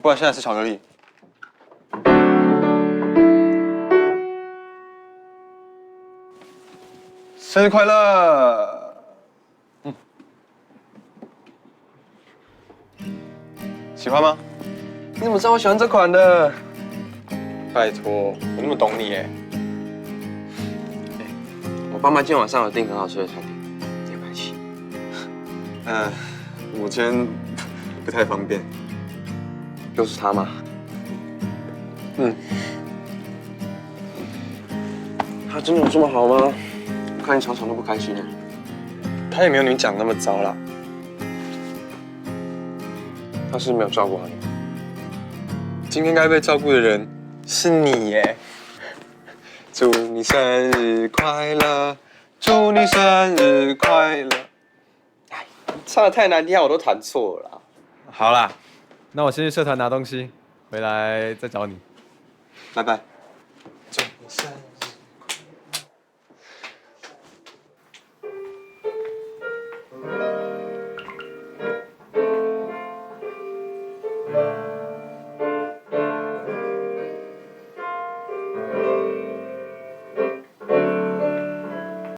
不然现在吃巧克力。生日快乐！喜欢吗？你怎么知道我喜欢这款的？拜托，我那么懂你耶。我爸妈今天晚上有订很好吃的餐厅，今天排起。我今天不太方便。又是他吗？他真的有这么好吗？我看你常常都不开心耶。他也没有你讲那么糟啦。他是没有照顾好你。今天该被照顾的人是你耶。祝你生日快乐，祝你生日快乐。唱的太难听，我都弹错了啦。好啦，那我先去社团拿东西，回来再找你。拜拜。祝你生日。